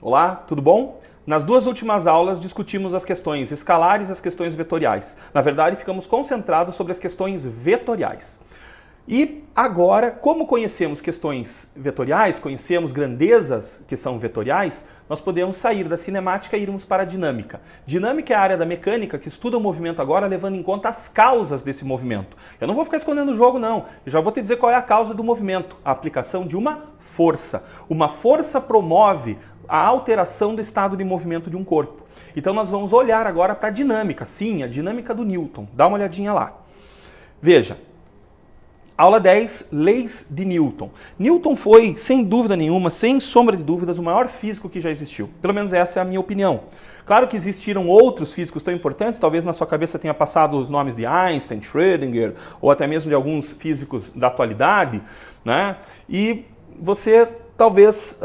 Olá, tudo bom? Nas duas últimas aulas discutimos as questões escalares e as questões vetoriais. Na verdade, ficamos concentrados sobre as questões vetoriais. E agora, como conhecemos questões vetoriais, conhecemos grandezas que são vetoriais, nós podemos sair da cinemática e irmos para a dinâmica. Dinâmica é a área da mecânica que estuda o movimento agora, levando em conta as causas desse movimento. Eu não vou ficar escondendo o jogo, não. Eu já vou te dizer qual é a causa do movimento. A aplicação de uma força. Uma força promove a alteração do estado de movimento de um corpo. Então nós vamos olhar agora para a dinâmica. Sim, a dinâmica do Newton. Dá uma olhadinha lá. Veja. Aula 10, Leis de Newton. Newton foi, sem dúvida nenhuma, sem sombra de dúvidas, o maior físico que já existiu. Pelo menos essa é a minha opinião. Claro que existiram outros físicos tão importantes, talvez na sua cabeça tenha passado os nomes de Einstein, Schrödinger, ou até mesmo de alguns físicos da atualidade, né? E você talvez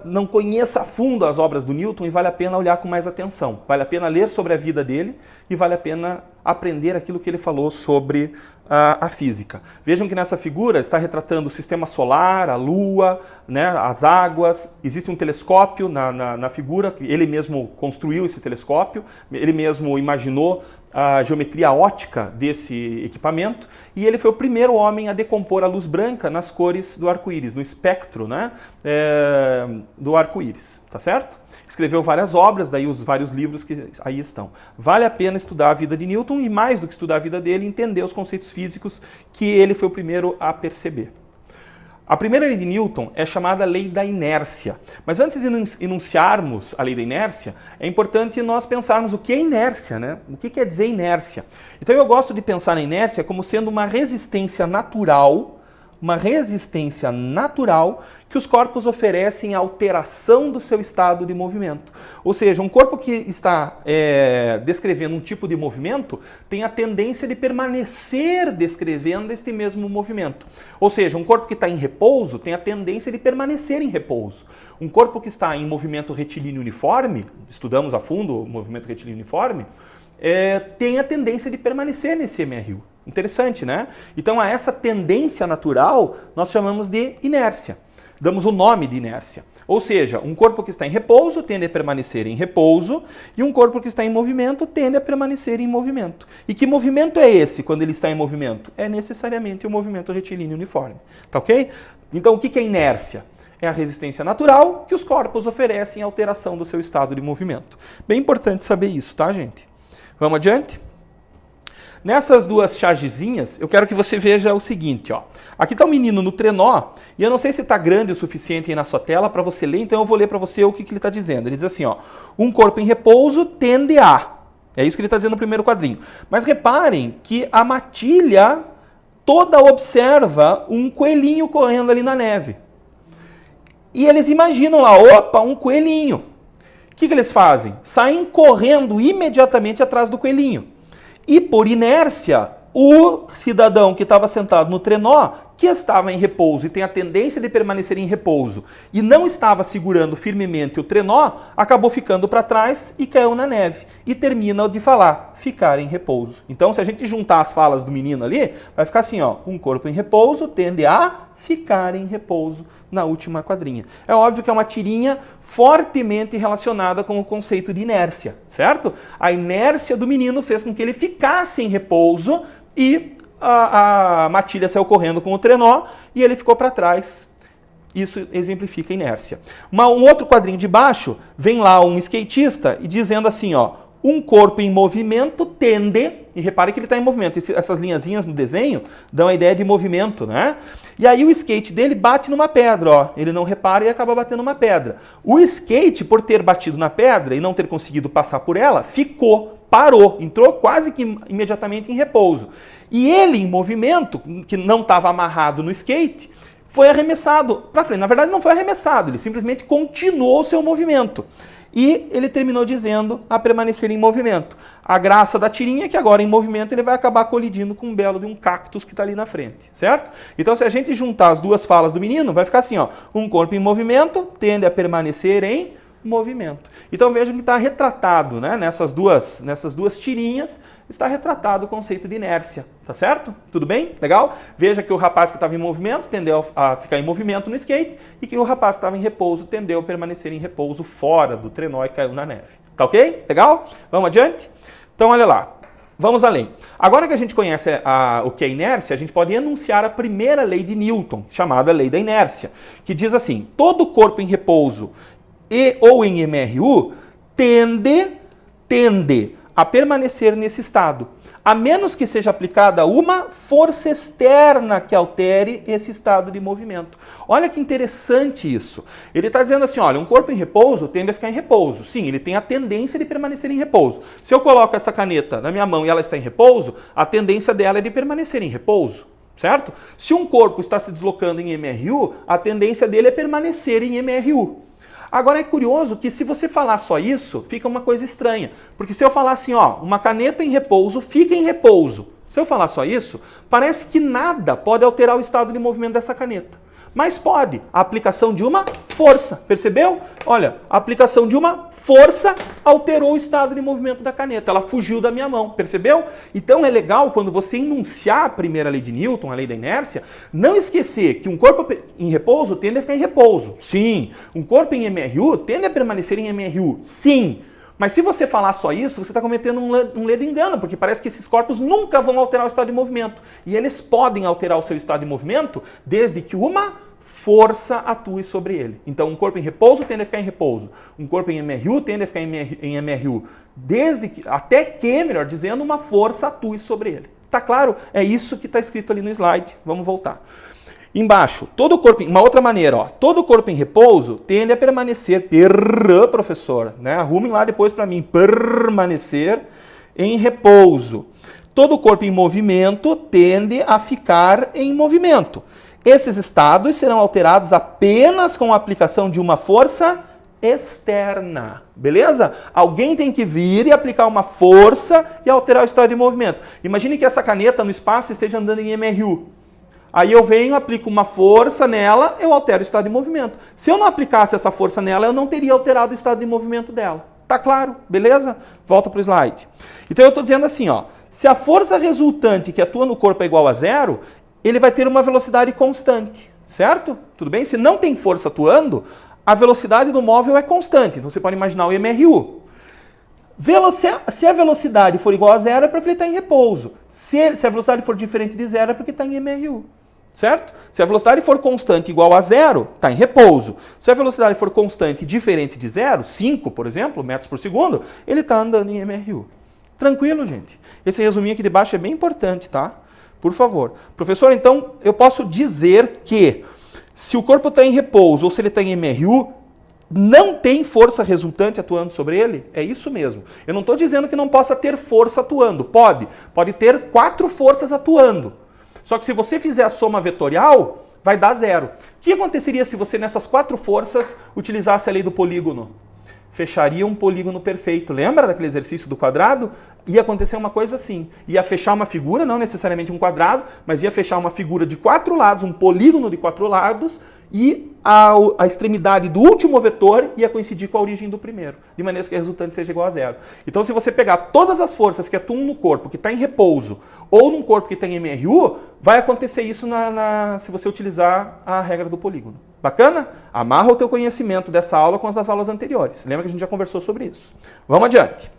não conheça a fundo as obras do Newton e vale a pena olhar com mais atenção. Vale a pena ler sobre a vida dele e vale a pena aprender aquilo que ele falou sobre a física. Vejam que nessa figura está retratando o sistema solar, a lua, né, as águas. Existe um telescópio na figura, ele mesmo construiu esse telescópio, ele mesmo imaginou a geometria óptica desse equipamento e ele foi o primeiro homem a decompor a luz branca nas cores do arco-íris, no espectro, né, do arco-íris, tá certo? Escreveu várias obras, daí os vários livros que aí estão. Vale a pena estudar a vida de Newton e, mais do que estudar a vida dele, entender os conceitos físicos que ele foi o primeiro a perceber. A primeira lei de Newton é chamada lei da inércia. Mas antes de enunciarmos a lei da inércia, é importante nós pensarmos o que é inércia, né? O que quer dizer inércia? Então eu gosto de pensar na inércia como sendo uma resistência natural que os corpos oferecem à alteração do seu estado de movimento. Ou seja, um corpo que está descrevendo um tipo de movimento tem a tendência de permanecer descrevendo este mesmo movimento. Ou seja, um corpo que está em repouso tem a tendência de permanecer em repouso. Um corpo que está em movimento retilíneo uniforme, estudamos a fundo o movimento retilíneo uniforme, tem a tendência de permanecer nesse MRU. Interessante, né? Então, a essa tendência natural, nós chamamos de inércia. Damos o nome de inércia. Ou seja, um corpo que está em repouso tende a permanecer em repouso e um corpo que está em movimento tende a permanecer em movimento. E que movimento é esse quando ele está em movimento? É necessariamente o movimento retilíneo uniforme. Tá ok? Então, o que é inércia? É a resistência natural que os corpos oferecem à alteração do seu estado de movimento. Bem importante saber isso, tá, gente? Vamos adiante? Nessas duas chargezinhas, eu quero que você veja o seguinte, ó. Aqui está um menino no trenó, e eu não sei se está grande o suficiente aí na sua tela para você ler, então eu vou ler para você o que ele está dizendo. Ele diz assim, ó, um corpo em repouso tende a... É isso que ele está dizendo no primeiro quadrinho. Mas reparem que a matilha toda observa um coelhinho correndo ali na neve. E eles imaginam lá, opa, um coelhinho. O que eles fazem? Saem correndo imediatamente atrás do coelhinho. E por inércia, o cidadão que estava sentado no trenó, que estava em repouso e tem a tendência de permanecer em repouso e não estava segurando firmemente o trenó, acabou ficando para trás e caiu na neve. E termina de falar, ficar em repouso. Então, se a gente juntar as falas do menino ali, vai ficar assim, ó, um corpo em repouso tende a ficar em repouso na última quadrinha. É óbvio que é uma tirinha fortemente relacionada com o conceito de inércia, certo? A inércia do menino fez com que ele ficasse em repouso e a matilha saiu correndo com o trenó e ele ficou para trás. Isso exemplifica a inércia. Um outro quadrinho de baixo, vem lá um skatista e dizendo assim, ó, um corpo em movimento tende, e repare que ele está em movimento, essas linhazinhas no desenho dão a ideia de movimento, né? E aí o skate dele bate numa pedra, ó, ele não repara e acaba batendo numa pedra. O skate, por ter batido na pedra e não ter conseguido passar por ela, parou, entrou quase que imediatamente em repouso. E ele, em movimento, que não estava amarrado no skate, foi arremessado para frente. Na verdade, não foi arremessado, ele simplesmente continuou o seu movimento. E ele terminou dizendo a permanecer em movimento. A graça da tirinha é que agora em movimento ele vai acabar colidindo com um belo de um cactus que está ali na frente, certo? Então se a gente juntar as duas falas do menino, vai ficar assim, ó, um corpo em movimento tende a permanecer em movimento. Então vejam que está retratado, né, nessas duas tirinhas, está retratado o conceito de inércia, tá certo? Tudo bem? Legal? Veja que o rapaz que estava em movimento tendeu a ficar em movimento no skate e que o rapaz que estava em repouso tendeu a permanecer em repouso fora do trenó e caiu na neve. Tá ok? Legal? Vamos adiante? Então olha lá. Vamos além. Agora que a gente conhece o que é inércia, a gente pode enunciar a primeira lei de Newton, chamada lei da inércia, que diz assim: todo corpo em repouso ou em MRU tende a permanecer nesse estado, a menos que seja aplicada uma força externa que altere esse estado de movimento. Olha que interessante isso. Ele está dizendo assim, olha, um corpo em repouso tende a ficar em repouso. Sim, ele tem a tendência de permanecer em repouso. Se eu coloco essa caneta na minha mão e ela está em repouso, a tendência dela é de permanecer em repouso, certo? Se um corpo está se deslocando em MRU, a tendência dele é permanecer em MRU. Agora é curioso que se você falar só isso, fica uma coisa estranha. Porque se eu falar assim, ó, uma caneta em repouso fica em repouso. Se eu falar só isso, parece que nada pode alterar o estado de movimento dessa caneta. Mas pode, a aplicação de uma força, percebeu? Olha, a aplicação de uma força alterou o estado de movimento da caneta, ela fugiu da minha mão, percebeu? Então é legal quando você enunciar a primeira lei de Newton, a lei da inércia, não esquecer que um corpo em repouso tende a ficar em repouso, sim. Um corpo em MRU tende a permanecer em MRU, sim. Mas se você falar só isso, você está cometendo um ledo engano, porque parece que esses corpos nunca vão alterar o estado de movimento. E eles podem alterar o seu estado de movimento desde que uma força atue sobre ele. Então, um corpo em repouso tende a ficar em repouso. Um corpo em MRU tende a ficar em MRU. Até que, melhor dizendo, uma força atue sobre ele. Tá claro? É isso que está escrito ali no slide. Vamos voltar. Embaixo, uma outra maneira, ó, todo corpo em repouso tende a permanecer, professor, né? Arrumem lá depois para mim, permanecer em repouso. Todo corpo em movimento tende a ficar em movimento. Esses estados serão alterados apenas com a aplicação de uma força externa, beleza? Alguém tem que vir e aplicar uma força e alterar o estado de movimento. Imagine que essa caneta no espaço esteja andando em MRU. Aí eu venho, aplico uma força nela, eu altero o estado de movimento. Se eu não aplicasse essa força nela, eu não teria alterado o estado de movimento dela. Tá claro? Beleza? Volta para o slide. Então eu estou dizendo assim, ó, se a força resultante que atua no corpo é igual a zero, ele vai ter uma velocidade constante, certo? Tudo bem? Se não tem força atuando, a velocidade do móvel é constante. Então você pode imaginar o MRU. Se a velocidade for igual a zero, é porque ele está em repouso. Se a velocidade for diferente de zero, é porque está em MRU. Certo? Se a velocidade for constante igual a zero, está em repouso. Se a velocidade for constante diferente de zero, 5, por exemplo, metros por segundo, ele está andando em MRU. Tranquilo, gente? Esse resuminho aqui de baixo é bem importante, tá? Por favor. Professor, então, eu posso dizer que se o corpo está em repouso ou se ele está em MRU, não tem força resultante atuando sobre ele? É isso mesmo. Eu não estou dizendo que não possa ter força atuando. Pode. Pode ter 4 forças atuando. Só que se você fizer a soma vetorial, vai dar zero. O que aconteceria se você nessas 4 forças utilizasse a lei do polígono? Fecharia um polígono perfeito. Lembra daquele exercício do quadrado? Ia acontecer uma coisa assim. Ia fechar uma figura, não necessariamente um quadrado, mas ia fechar uma figura de 4 lados, um polígono de 4 lados, e a extremidade do último vetor ia coincidir com a origem do primeiro, de maneira que a resultante seja igual a zero. Então, se você pegar todas as forças que atuam no corpo que está em repouso ou num corpo que tem MRU, vai acontecer isso se você utilizar a regra do polígono. Bacana? Amarra o teu conhecimento dessa aula com as das aulas anteriores. Lembra que a gente já conversou sobre isso. Vamos adiante.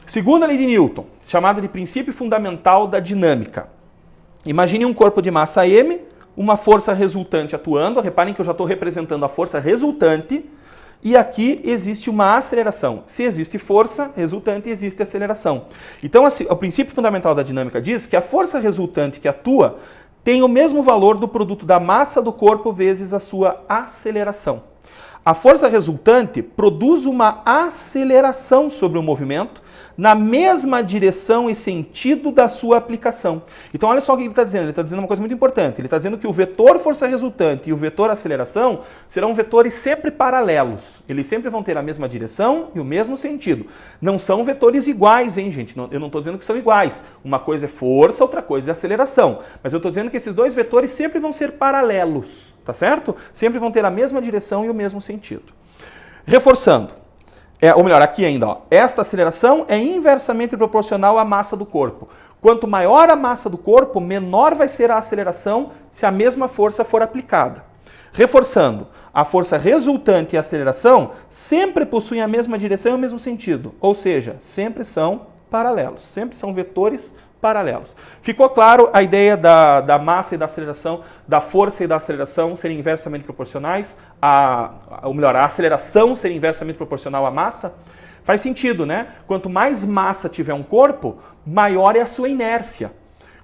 Segunda lei de Newton, chamada de princípio fundamental da dinâmica. Imagine um corpo de massa m, uma força resultante atuando. Reparem que eu já estou representando a força resultante e aqui existe uma aceleração. Se existe força resultante, existe aceleração. Então, o princípio fundamental da dinâmica diz que a força resultante que atua tem o mesmo valor do produto da massa do corpo vezes a sua aceleração. A força resultante produz uma aceleração sobre o movimento na mesma direção e sentido da sua aplicação. Então, olha só o que ele está dizendo. Ele está dizendo uma coisa muito importante. Ele está dizendo que o vetor força resultante e o vetor aceleração serão vetores sempre paralelos. Eles sempre vão ter a mesma direção e o mesmo sentido. Não são vetores iguais, hein, gente? Eu não estou dizendo que são iguais. Uma coisa é força, outra coisa é aceleração. Mas eu estou dizendo que esses dois vetores sempre vão ser paralelos, tá certo? Sempre vão ter a mesma direção e o mesmo sentido. Reforçando, ou melhor, aqui ainda, ó, esta aceleração é inversamente proporcional à massa do corpo. Quanto maior a massa do corpo, menor vai ser a aceleração se a mesma força for aplicada. Reforçando, a força resultante e a aceleração sempre possuem a mesma direção e o mesmo sentido, ou seja, sempre são paralelos, sempre são vetores paralelos. Ficou claro a ideia da massa e da aceleração, da força e da aceleração serem inversamente proporcionais, ou melhor, a aceleração ser inversamente proporcional à massa? Faz sentido, né? Quanto mais massa tiver um corpo, maior é a sua inércia.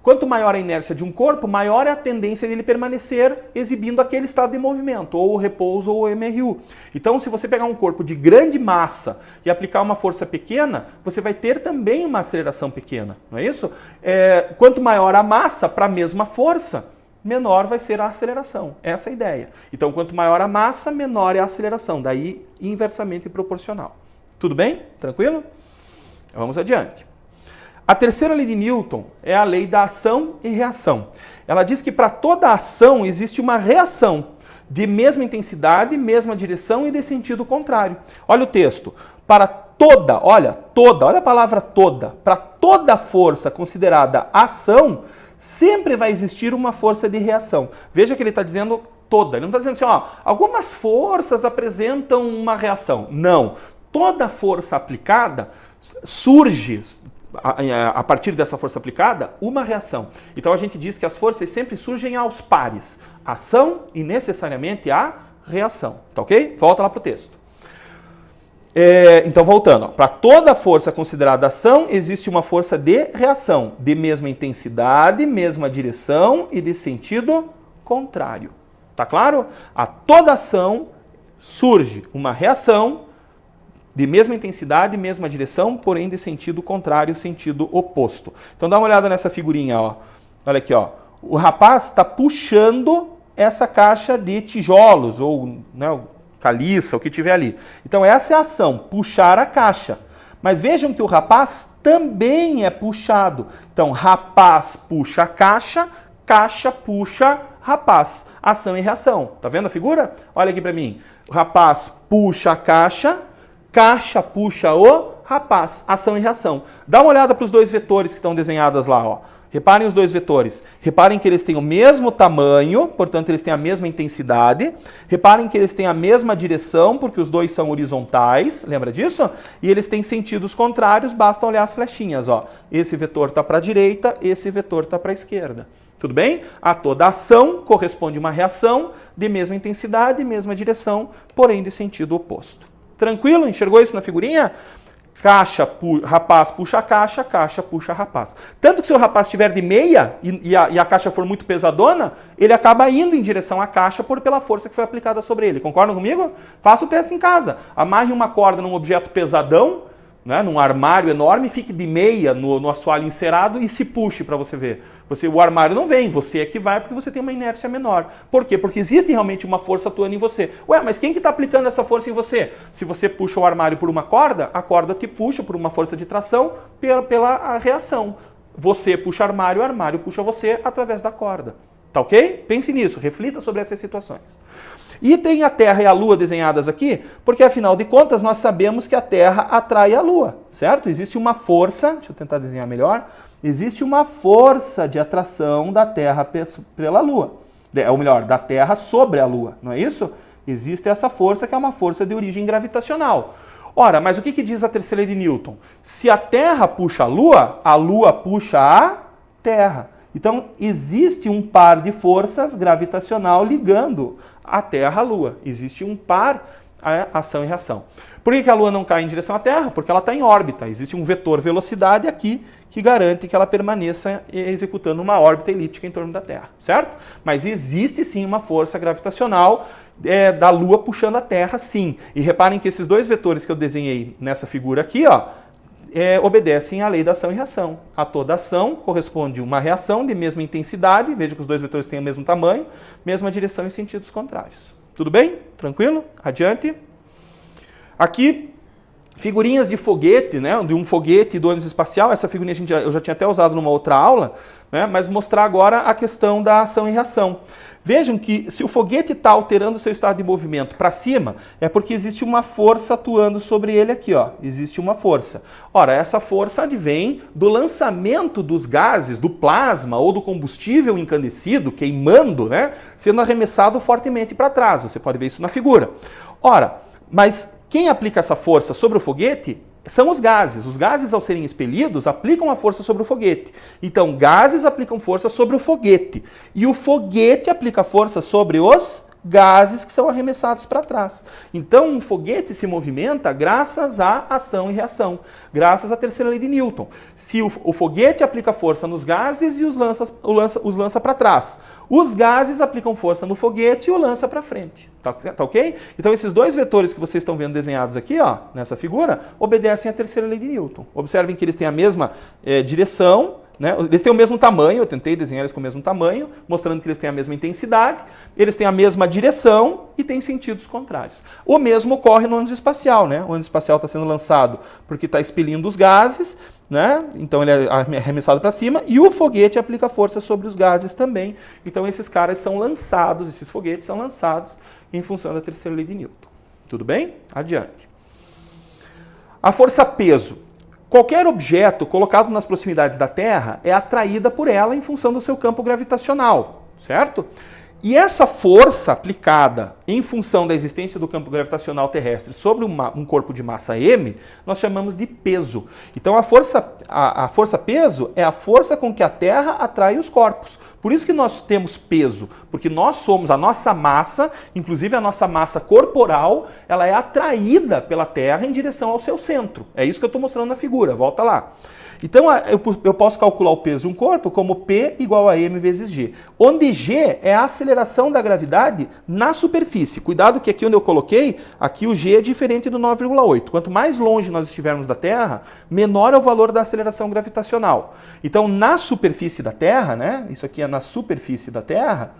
Quanto maior a inércia de um corpo, maior é a tendência dele permanecer exibindo aquele estado de movimento, ou o repouso ou o MRU. Então, se você pegar um corpo de grande massa e aplicar uma força pequena, você vai ter também uma aceleração pequena, não é isso? Quanto maior a massa para a mesma força, menor vai ser a aceleração. Essa é a ideia. Então, quanto maior a massa, menor é a aceleração. Daí, inversamente proporcional. Tudo bem? Tranquilo? Vamos adiante. A terceira lei de Newton é a lei da ação e reação. Ela diz que para toda ação existe uma reação de mesma intensidade, mesma direção e de sentido contrário. Olha o texto. Para toda, olha a palavra toda, para toda força considerada ação, sempre vai existir uma força de reação. Veja que ele está dizendo toda. Ele não está dizendo assim, ó, algumas forças apresentam uma reação. Não. Toda força aplicada surge a partir dessa força aplicada, uma reação. Então a gente diz que as forças sempre surgem aos pares. Ação e necessariamente a reação. Tá ok? Volta lá para o texto. Então voltando. Para toda força considerada ação, existe uma força de reação. De mesma intensidade, mesma direção e de sentido contrário. Tá claro? A toda ação surge uma reação de mesma intensidade, mesma direção, porém de sentido contrário, sentido oposto. Então dá uma olhada nessa figurinha, ó. Olha aqui, ó. O rapaz está puxando essa caixa de tijolos, ou né, caliça, o que tiver ali. Então essa é a ação, puxar a caixa. Mas vejam que o rapaz também é puxado. Então rapaz puxa a caixa, caixa puxa rapaz. Ação e reação. Tá vendo a figura? Olha aqui para mim. O rapaz puxa a caixa puxa o rapaz, ação e reação. Dá uma olhada para os dois vetores que estão desenhados lá, ó. Reparem os dois vetores. Reparem que eles têm o mesmo tamanho, portanto eles têm a mesma intensidade. Reparem que eles têm a mesma direção, porque os dois são horizontais, lembra disso? E eles têm sentidos contrários, basta olhar as flechinhas, ó. Esse vetor está para a direita, esse vetor está para a esquerda. Tudo bem? A toda ação corresponde uma reação de mesma intensidade, mesma direção, porém de sentido oposto. Tranquilo? Enxergou isso na figurinha? Rapaz puxa a caixa puxa rapaz. Tanto que se o rapaz estiver de meia e a caixa for muito pesadona, ele acaba indo em direção à caixa pela força que foi aplicada sobre ele. Concordam comigo? Faça o teste em casa. Amarre uma corda num objeto pesadão, né, num armário enorme, fique de meia no assoalho encerado e se puxe para você ver. O armário não vem, você é que vai porque você tem uma inércia menor. Por quê? Porque existe realmente uma força atuando em você. Ué, mas quem que está aplicando essa força em você? Se você puxa o armário por uma corda, a corda te puxa por uma força de tração pela reação. Você puxa o armário puxa você através da corda. Tá ok? Pense nisso, reflita sobre essas situações. E tem a Terra e a Lua desenhadas aqui, porque afinal de contas nós sabemos que a Terra atrai a Lua, certo? Existe uma força, deixa eu tentar desenhar melhor, existe uma força de atração da Terra pela Lua, ou melhor, da Terra sobre a Lua, não é isso? Existe essa força que é uma força de origem gravitacional. Ora, mas o que diz a terceira lei de Newton? Se a Terra puxa a Lua puxa a Terra. Então, existe um par de forças gravitacional ligando a Terra à Lua. Existe um par, ação e reação. Por que a Lua não cai em direção à Terra? Porque ela está em órbita. Existe um vetor velocidade aqui que garante que ela permaneça executando uma órbita elíptica em torno da Terra, certo? Mas existe sim uma força gravitacional da Lua puxando a Terra, sim. E reparem que esses dois vetores que eu desenhei nessa figura aqui, ó, obedecem à lei da ação e reação. A toda ação corresponde uma reação de mesma intensidade, veja que os dois vetores têm o mesmo tamanho, mesma direção em sentidos contrários. Tudo bem? Tranquilo? Adiante. Aqui, figurinhas de foguete, né? De um foguete e do ônibus espacial. Essa figurinha eu já tinha até usado numa outra aula, né? Mas mostrar agora a questão da ação e reação. Vejam que se o foguete está alterando o seu estado de movimento para cima, é porque existe uma força atuando sobre ele aqui, ó. Existe uma força. Ora, essa força advém do lançamento dos gases, do plasma ou do combustível incandescido, queimando, né, sendo arremessado fortemente para trás. Você pode ver isso na figura. Ora, mas quem aplica essa força sobre o foguete são os gases. Os gases, ao serem expelidos, aplicam a força sobre o foguete. Então, gases aplicam força sobre o foguete. E o foguete aplica força sobre os gases que são arremessados para trás. Então, um foguete se movimenta graças à ação e reação, graças à terceira lei de Newton. Se o foguete aplica força nos gases e os lança para trás, os gases aplicam força no foguete e o lança para frente. Tá ok? Então, esses dois vetores que vocês estão vendo desenhados aqui, ó, nessa figura, obedecem à terceira lei de Newton. Observem que eles têm a mesma direção, né? Eles têm o mesmo tamanho, eu tentei desenhar eles com o mesmo tamanho, mostrando que eles têm a mesma intensidade, eles têm a mesma direção e têm sentidos contrários. O mesmo ocorre no ônibus espacial, né? O ônibus espacial está sendo lançado porque está expelindo os gases, né? Então ele é arremessado para cima, e o foguete aplica força sobre os gases também. Então esses caras são lançados, esses foguetes são lançados em função da terceira lei de Newton. Tudo bem? Adiante. A força-peso. Qualquer objeto colocado nas proximidades da Terra é atraída por ela em função do seu campo gravitacional, certo? E essa força aplicada em função da existência do campo gravitacional terrestre sobre um corpo de massa m, nós chamamos de peso. Então a força-peso é a força com que a Terra atrai os corpos. Por isso que nós temos peso, porque nós somos, a nossa massa, inclusive a nossa massa corporal, ela é atraída pela Terra em direção ao seu centro. É isso que eu estou mostrando na figura, volta lá. Então eu posso calcular o peso de um corpo como P igual a m vezes g, onde g é a aceleração da gravidade na superfície. Cuidado que aqui onde eu coloquei, aqui o g é diferente do 9,8. Quanto mais longe nós estivermos da Terra, menor é o valor da aceleração gravitacional. Então na superfície da Terra, né, isso aqui é na superfície da Terra,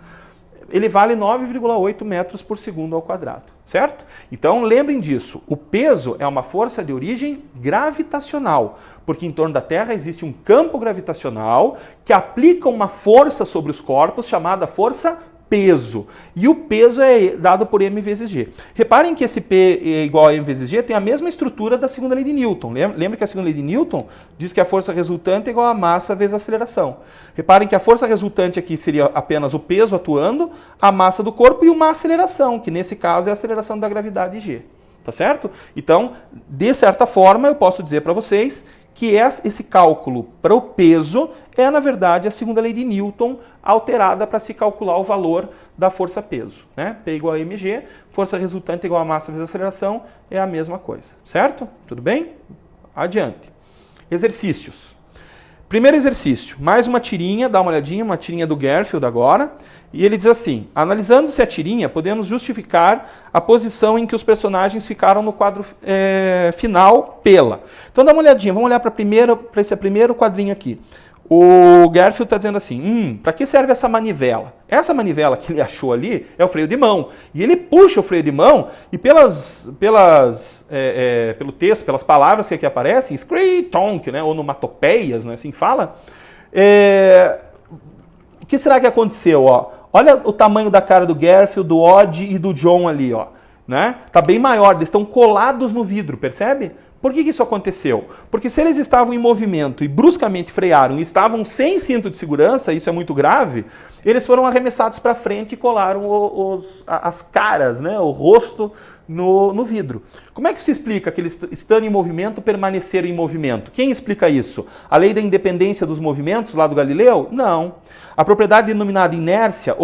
ele vale 9,8 metros por segundo ao quadrado, certo? Então lembrem disso, o peso é uma força de origem gravitacional, porque em torno da Terra existe um campo gravitacional que aplica uma força sobre os corpos chamada força peso. E o peso é dado por m vezes g. Reparem que esse P igual a m vezes g tem a mesma estrutura da segunda lei de Newton. Lembra que a segunda lei de Newton diz que a força resultante é igual a massa vezes a aceleração. Reparem que a força resultante aqui seria apenas o peso atuando, a massa do corpo e uma aceleração, que nesse caso é a aceleração da gravidade g. Tá certo? Então, de certa forma, eu posso dizer para vocês que esse cálculo para o peso é, na verdade, a segunda lei de Newton alterada para se calcular o valor da força-peso, né? P igual a mg, força resultante igual a massa vezes a aceleração, é a mesma coisa, certo? Tudo bem? Adiante. Exercícios. Primeiro exercício, mais uma tirinha, dá uma olhadinha, uma tirinha do Garfield agora, e ele diz assim: analisando-se a tirinha, podemos justificar a posição em que os personagens ficaram no quadro final pela. Então dá uma olhadinha, vamos olhar para esse primeiro quadrinho aqui. O Garfield está dizendo assim, para que serve essa manivela? Essa manivela que ele achou ali é o freio de mão. E ele puxa o freio de mão e pelo texto, pelas palavras que aqui aparecem, scree-tonk, né, onomatopeias, né, assim fala, o que será que aconteceu? Ó? Olha o tamanho da cara do Garfield, do Odd e do John ali, ó, né? Tá bem maior, eles estão colados no vidro, percebe? Por que isso aconteceu? Porque se eles estavam em movimento e bruscamente frearam e estavam sem cinto de segurança, isso é muito grave, eles foram arremessados para frente e colaram as caras, né, o rosto no vidro. Como é que se explica que eles, estando em movimento, permaneceram em movimento? Quem explica isso? A lei da independência dos movimentos lá do Galileu? Não. A propriedade denominada inércia,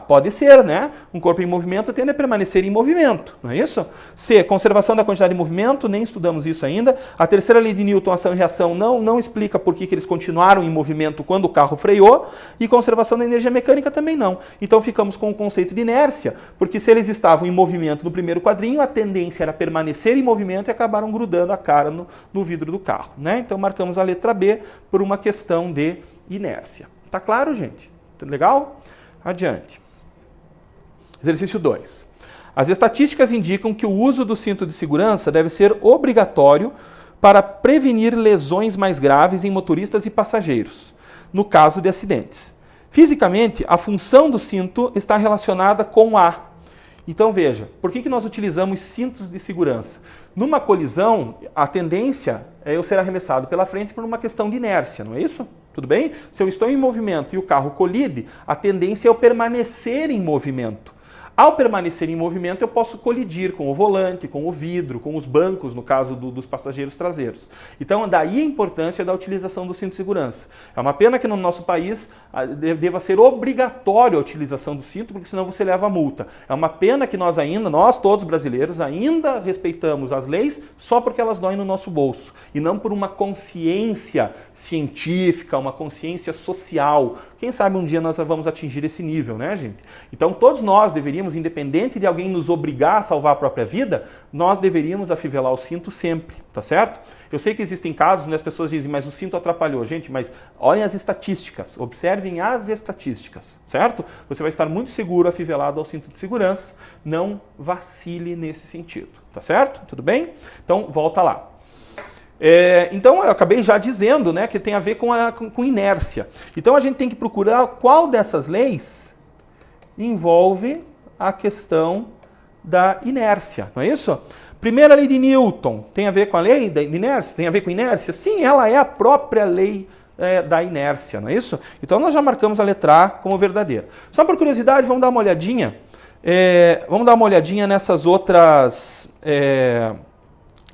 pode ser, né? Um corpo em movimento tende a permanecer em movimento, não é isso? C, conservação da quantidade de movimento, nem estudamos isso ainda. A terceira lei de Newton, ação e reação, não explica por que eles continuaram em movimento quando o carro freou. E conservação da energia mecânica também não. Então ficamos com o conceito de inércia, porque se eles estavam em movimento no primeiro quadrinho, a tendência era permanecer em movimento e acabaram grudando a cara no vidro do carro, né? Então marcamos a letra B por uma questão de inércia. Tá claro, gente? Legal? Adiante. Exercício 2. As estatísticas indicam que o uso do cinto de segurança deve ser obrigatório para prevenir lesões mais graves em motoristas e passageiros, no caso de acidentes. Fisicamente, a função do cinto está relacionada com a. Então veja, por que nós utilizamos cintos de segurança? Numa colisão, a tendência é eu ser arremessado pela frente por uma questão de inércia, não é isso? Tudo bem? Se eu estou em movimento e o carro colide, a tendência é eu permanecer em movimento. Ao permanecer em movimento, eu posso colidir com o volante, com o vidro, com os bancos, no caso dos passageiros traseiros. Então, daí a importância da utilização do cinto de segurança. É uma pena que no nosso país deva ser obrigatório a utilização do cinto, porque senão você leva a multa. É uma pena que nós todos brasileiros, ainda respeitamos as leis só porque elas doem no nosso bolso. E não por uma consciência científica, uma consciência social. Quem sabe um dia nós vamos atingir esse nível, né, gente? Então, todos nós deveríamos, independente de alguém nos obrigar a salvar a própria vida, nós deveríamos afivelar o cinto sempre, tá certo? Eu sei que existem casos onde as pessoas dizem, mas o cinto atrapalhou. Gente, mas olhem as estatísticas, observem as estatísticas, certo? Você vai estar muito seguro afivelado ao cinto de segurança, não vacile nesse sentido, tá certo? Tudo bem? Então, volta lá. Então, eu acabei já dizendo, né, que tem a ver com inércia. Então, a gente tem que procurar qual dessas leis envolve a questão da inércia, não é isso? Primeira lei de Newton tem a ver com a lei da inércia? Tem a ver com inércia? Sim, ela é a própria lei da inércia, não é isso? Então nós já marcamos a letra A como verdadeira. Só por curiosidade, vamos dar uma olhadinha. Vamos dar uma olhadinha nessas outras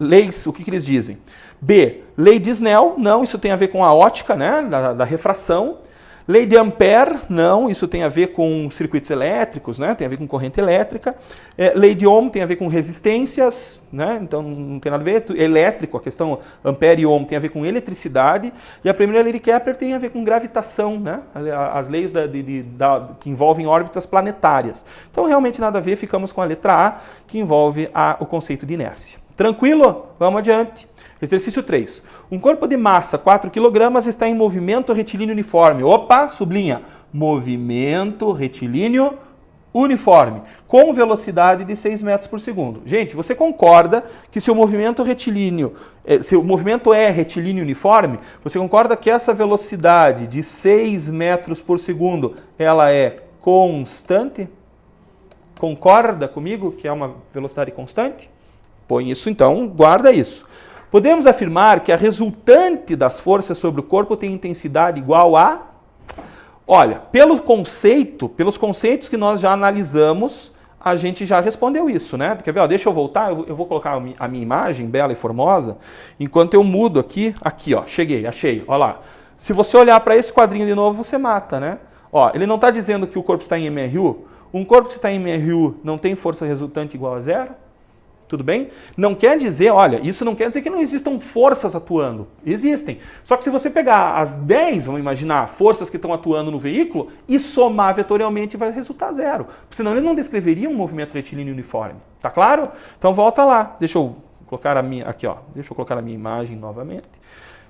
leis, o que eles dizem. B, lei de Snell, não, isso tem a ver com a ótica, né, da refração. Lei de Ampère, não, isso tem a ver com circuitos elétricos, né? Tem a ver com corrente elétrica. Lei de Ohm tem a ver com resistências, né? Então não tem nada a ver. Elétrico, a questão Ampère e Ohm tem a ver com eletricidade. E a primeira lei de Kepler tem a ver com gravitação, né? As leis que envolvem órbitas planetárias. Então realmente nada a ver, ficamos com a letra A, que envolve o conceito de inércia. Tranquilo? Vamos adiante. Exercício 3. Um corpo de massa 4 kg está em movimento retilíneo uniforme. Opa, sublinha. Movimento retilíneo uniforme, com velocidade de 6 metros por segundo. Gente, você concorda que se o movimento é retilíneo uniforme, você concorda que essa velocidade de 6 metros por segundo, ela é constante? Concorda comigo que é uma velocidade constante? Põe isso então, guarda isso. Podemos afirmar que a resultante das forças sobre o corpo tem intensidade igual a... Olha, pelos conceitos que nós já analisamos, a gente já respondeu isso, né? Quer ver? Ó, deixa eu voltar, eu vou colocar a minha imagem, bela e formosa, enquanto eu mudo aqui, ó, cheguei, achei, ó lá. Se você olhar para esse quadrinho de novo, você mata, né? Ó, ele não está dizendo que o corpo está em MRU? Um corpo que está em MRU não tem força resultante igual a zero? Tudo bem? Não quer dizer, olha, isso não quer dizer que não existam forças atuando. Existem. Só que se você pegar as 10, vamos imaginar, forças que estão atuando no veículo e somar vetorialmente vai resultar zero. Senão ele não descreveria um movimento retilíneo uniforme. Tá claro? Então volta lá. Deixa eu colocar a minha, aqui ó, deixa eu colocar a minha imagem novamente,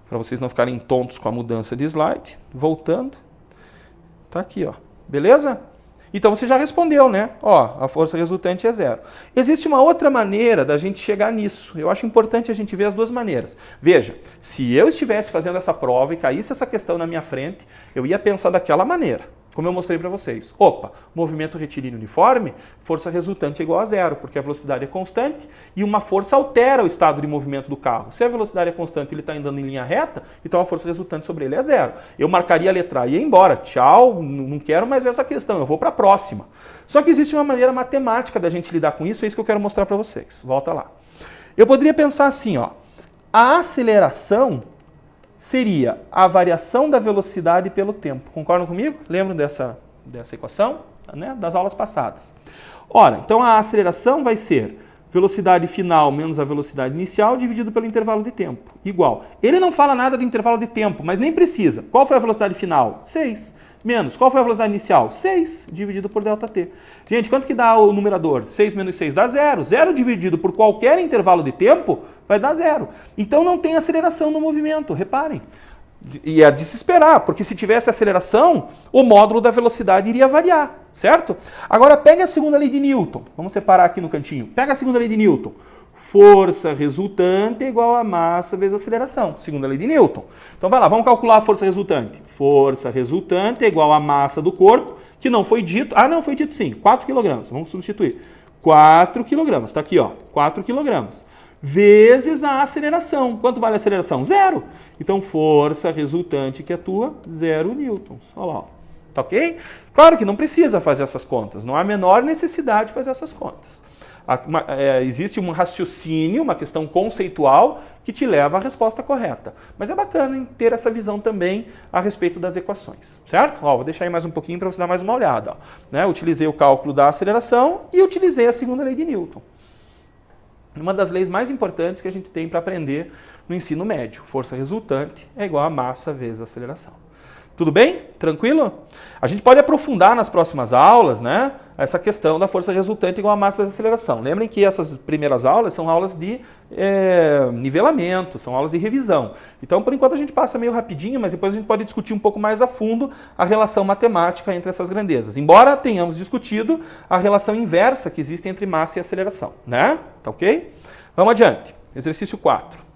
para vocês não ficarem tontos com a mudança de slide. Voltando. Tá aqui, ó. Beleza? Então você já respondeu, né? Ó, a força resultante é zero. Existe uma outra maneira da gente chegar nisso. Eu acho importante a gente ver as duas maneiras. Veja, se eu estivesse fazendo essa prova e caísse essa questão na minha frente, eu ia pensar daquela maneira, como eu mostrei para vocês. Opa, movimento retilíneo uniforme, força resultante é igual a zero, porque a velocidade é constante e uma força altera o estado de movimento do carro. Se a velocidade é constante e ele está andando em linha reta, então a força resultante sobre ele é zero. Eu marcaria a letra A e ia embora. Tchau, não quero mais ver essa questão, eu vou para a próxima. Só que existe uma maneira matemática da gente lidar com isso, é isso que eu quero mostrar para vocês. Volta lá. Eu poderia pensar assim, ó, a aceleração seria a variação da velocidade pelo tempo. Concordam comigo? Lembram dessa equação, né, das aulas passadas? Ora, então a aceleração vai ser velocidade final menos a velocidade inicial dividido pelo intervalo de tempo. Igual. Ele não fala nada do intervalo de tempo, mas nem precisa. Qual foi a velocidade final? 6. Menos. Qual foi a velocidade inicial? 6 dividido por ΔT. Gente, quanto que dá o numerador? 6 menos 6 dá 0. 0 dividido por qualquer intervalo de tempo vai dar 0. Então não tem aceleração no movimento, reparem. E é de se esperar, porque se tivesse aceleração, o módulo da velocidade iria variar, certo? Agora pega a segunda lei de Newton. Vamos separar aqui no cantinho. Pega a segunda lei de Newton. Força resultante é igual a massa vezes aceleração. Segunda lei de Newton. Então vai lá, vamos calcular a força resultante. Força resultante é igual a massa do corpo, que não foi dito. Ah, não, foi dito sim. 4 kg. Vamos substituir. 4 kg. Está aqui, ó. 4 kg. Vezes a aceleração. Quanto vale a aceleração? 0. Então, força resultante que atua, 0 newtons. Olha lá. Tá ok? Claro que não precisa fazer essas contas. Não há a menor necessidade de fazer essas contas. Existe um raciocínio, uma questão conceitual que te leva à resposta correta. Mas é bacana ter essa visão também a respeito das equações, certo? Ó, vou deixar aí mais um pouquinho para você dar mais uma olhada. Ó, né? Utilizei o cálculo da aceleração e utilizei a segunda lei de Newton. Uma das leis mais importantes que a gente tem para aprender no ensino médio. Força resultante é igual a massa vezes a aceleração. Tudo bem? Tranquilo? A gente pode aprofundar nas próximas aulas, né, essa questão da força resultante igual a massa vezes a aceleração. Lembrem que essas primeiras aulas são aulas de nivelamento, são aulas de revisão. Então, por enquanto, a gente passa meio rapidinho, mas depois a gente pode discutir um pouco mais a fundo a relação matemática entre essas grandezas. Embora tenhamos discutido a relação inversa que existe entre massa e aceleração, né? Tá ok? Vamos adiante. Exercício 4.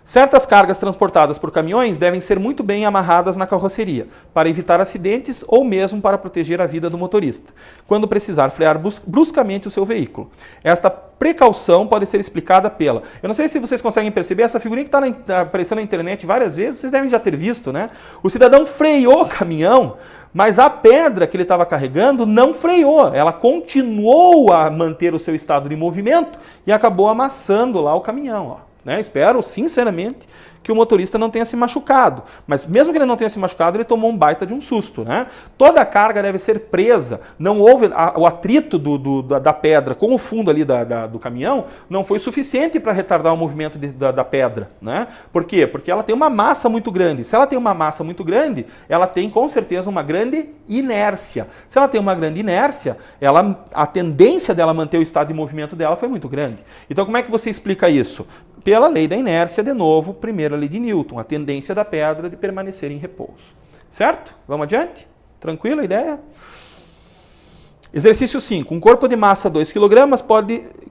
Certas cargas transportadas por caminhões devem ser muito bem amarradas na carroceria, para evitar acidentes ou mesmo para proteger a vida do motorista, quando precisar frear bruscamente o seu veículo. Esta precaução pode ser explicada pela... Eu não sei se vocês conseguem perceber, essa figurinha que está aparecendo na internet várias vezes, vocês devem já ter visto, né? O cidadão freou o caminhão, mas a pedra que ele estava carregando não freou, ela continuou a manter o seu estado de movimento e acabou amassando lá o caminhão, ó. Né? Espero, sinceramente, que o motorista não tenha se machucado. Mas mesmo que ele não tenha se machucado, ele tomou um baita de um susto. Né? Toda a carga deve ser presa. Não houve o atrito da pedra com o fundo ali do caminhão, não foi suficiente para retardar o movimento da pedra. Né? Por quê? Porque ela tem uma massa muito grande. Se ela tem uma massa muito grande, ela tem com certeza uma grande inércia. Se ela tem uma grande inércia, a tendência dela manter o estado de movimento dela foi muito grande. Então como é que você explica isso? Pela lei da inércia, de novo, primeira lei de Newton, a tendência da pedra de permanecer em repouso. Certo? Vamos adiante? Tranquilo a ideia? Exercício 5. Um corpo de massa 2 kg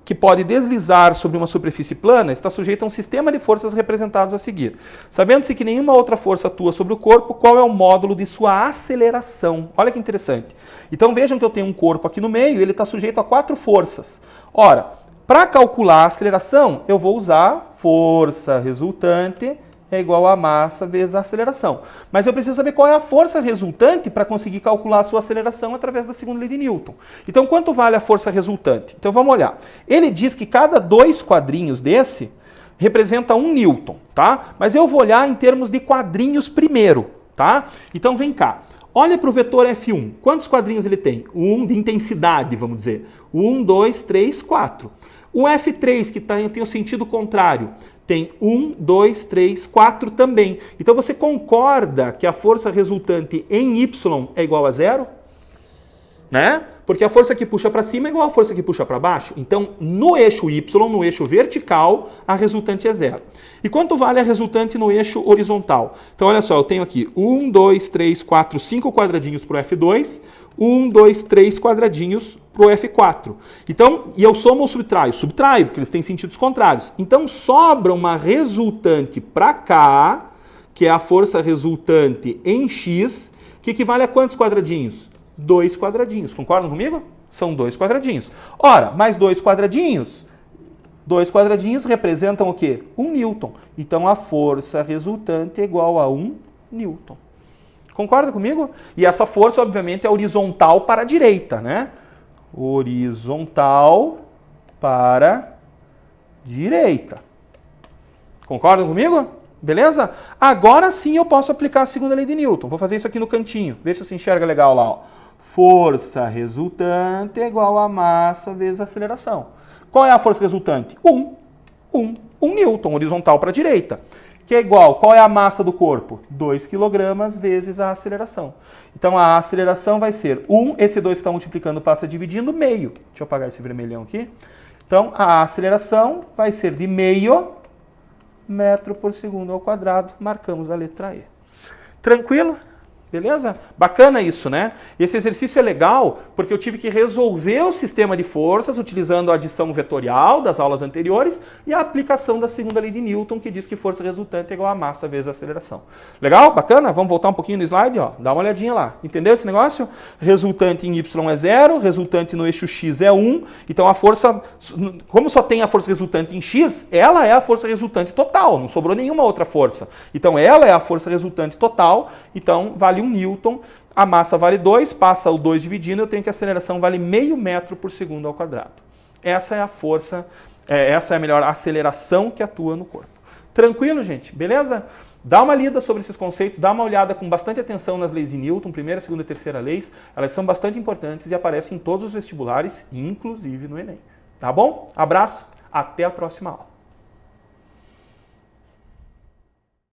que pode deslizar sobre uma superfície plana está sujeito a um sistema de forças representados a seguir. Sabendo-se que nenhuma outra força atua sobre o corpo, qual é o módulo de sua aceleração? Olha que interessante. Então vejam que eu tenho um corpo aqui no meio e ele está sujeito a 4 forças. Ora, para calcular a aceleração, eu vou usar força resultante é igual a massa vezes a aceleração. Mas eu preciso saber qual é a força resultante para conseguir calcular a sua aceleração através da segunda lei de Newton. Então, quanto vale a força resultante? Então, vamos olhar. Ele diz que cada 2 quadrinhos desse representa 1 newton, tá? Mas eu vou olhar em termos de quadrinhos primeiro, tá? Então, vem cá. Olha para o vetor F1. Quantos quadrinhos ele tem? 1 de intensidade, vamos dizer. 1, 2, 3, 4. O F3, que tem o sentido contrário, tem 1, 2, 3, 4 também. Então você concorda que a força resultante em Y é igual a 0? Né? Porque a força que puxa para cima é igual à força que puxa para baixo. Então, no eixo Y, no eixo vertical, a resultante é 0. E quanto vale a resultante no eixo horizontal? Então, olha só, eu tenho aqui 1, 2, 3, 4, 5 quadradinhos para o F2, 1, 2, 3 quadradinhos para o F4. Então, e eu somo ou subtraio? Subtraio, porque eles têm sentidos contrários. Então, sobra uma resultante para cá, que é a força resultante em X, que equivale a quantos quadradinhos? 2 quadradinhos. Concordam comigo? São 2 quadradinhos. Ora, mais 2 quadradinhos. 2 quadradinhos representam o quê? 1 newton. Então, a força resultante é igual a 1 newton. Concorda comigo? E essa força, obviamente, é horizontal para a direita, né? Horizontal para a direita. Concordam comigo? Beleza? Agora sim eu posso aplicar a segunda lei de Newton. Vou fazer isso aqui no cantinho. Vê se você enxerga legal lá. Ó. Força resultante é igual a massa vezes a aceleração. Qual é a força resultante? 1 newton, horizontal para a direita. Que é igual, qual é a massa do corpo? 2 kg vezes a aceleração. Então a aceleração vai ser 1, esse 2 que está multiplicando passa dividindo meio. Deixa eu apagar esse vermelhão aqui. Então a aceleração vai ser de meio metro por segundo ao quadrado. Marcamos a letra E. Tranquilo? Beleza? Bacana isso, né? Esse exercício é legal porque eu tive que resolver o sistema de forças utilizando a adição vetorial das aulas anteriores e a aplicação da segunda lei de Newton, que diz que força resultante é igual a massa vezes a aceleração. Legal? Bacana? Vamos voltar um pouquinho no slide? Ó. Dá uma olhadinha lá. Entendeu esse negócio? Resultante em y é 0, resultante no eixo x é 1. Então a força, como só tem a força resultante em x, ela é a força resultante total. Não sobrou nenhuma outra força. Então ela é a força resultante total. Então vale 1 Newton, a massa vale 2, passa o 2 dividindo, eu tenho que a aceleração vale meio metro por segundo ao quadrado. Essa é a força, essa é a melhor aceleração que atua no corpo. Tranquilo, gente? Beleza? Dá uma lida sobre esses conceitos, dá uma olhada com bastante atenção nas leis de Newton, primeira, segunda e terceira leis, elas são bastante importantes e aparecem em todos os vestibulares, inclusive no Enem. Tá bom? Abraço, até a próxima aula.